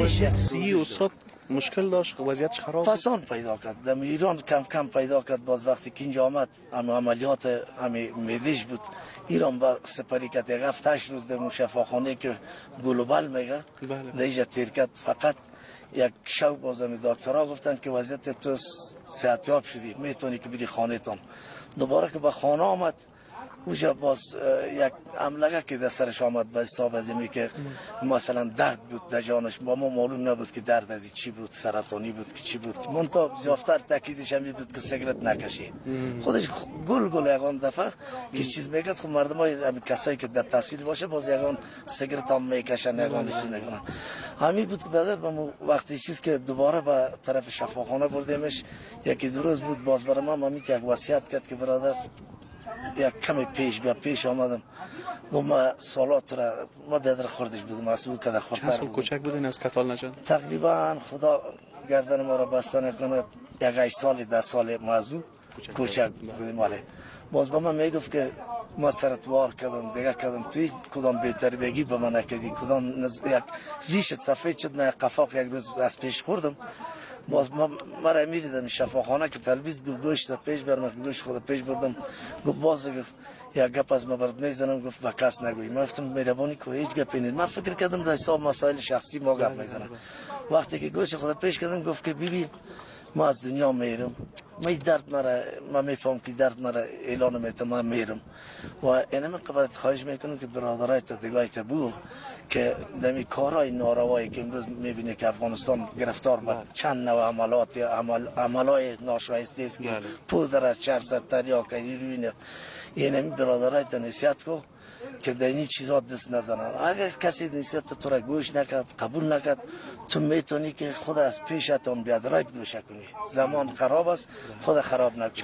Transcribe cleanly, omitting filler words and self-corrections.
وضعیت صحی استاد مشکل داشت، وضعیتش خراب بود. فسان پیدا کرد در ایران، کم کم پیدا کرد. باز وقتی که اینجا آمد عملیات میدیش بود، ایران با سپری کرد 7-8 روز در شفاخانه که گلوبال میگه در اینجا تیر کرد. فقط یک شو بازم دکترها گفتن که وضعیت تو صحتیاب شدی، میتونی که بری خانه تان. دوباره که به خانه آمد اونجا باز یک عملگه که در سرش آمد به حساب از اینی که مثلا درد بود در جانش. با ما معلوم نبود که درد از چی بود، سرطانی بود که چی بود. منتها زیافتر تاکیدش هم بود که سیگرت نکشی. خودش گل یگان دفعه که چیز میگه خب مردم های کسایی که در تحصیل باشه باز یگان سیگرت هم میکشن، یگان چیز میکنن. همین بود که بعد وقتی چیز که دوباره به طرف شفاخانه بردیمش، یکی دو روز بود باز برای من یک وصیت کرد که برادر یک کمی پیش آمدم. ما سالات را ما بدر خوردش بودم، مسئول که در خورتر چند سال کوچک بودین از کتال نجات؟ تقریبا خدا گردن ما را بسته نکند 8 سال 10 سال موضوع کوچک بودیم. ولی باز به من میگفت که ما سرت وار کردم دیگه کردم، توی کدام بهتر بگی به من نکردی، کدام یک ریش سفید شد. من قفاق یک روز از پیش خوردم. باز مرا میریدم شفاخانه که تلویز گوشت پیش برم، گوشت خود پیش بردم. گفت باز گفت یک گپ از ما برات میزنم. گفت با کس نگوی. من گفتم مهربانی که هیچ گپی نیست. من فکر کردم در حساب مسائل شخصی ما گپ میزنم. وقتی که گوشت خود پیش کردم گفت که بیبی ما از دنیا میرم، من درد مرا من میفهم که درد مرا اعلان میتم، من میرم. و اینم قبلت خواهش میکنم که برادرای تا دیگه تبو که دمی کارهای ناروایی که امروز میبینه که افغانستان گرفتار به چند نوع عملای ناشایسته است که پودر از چرس تریاک هیروئین، اینم برادرای تا نصیحت کو که در این چیزا دست نزنن. اگر کسی نصیحت تو را گوش نکرد، قبول نکرد، تو میتونی که خود از پیشتون بیاد رایت گوش کنی. زمان خراب است، خود خراب نکنی.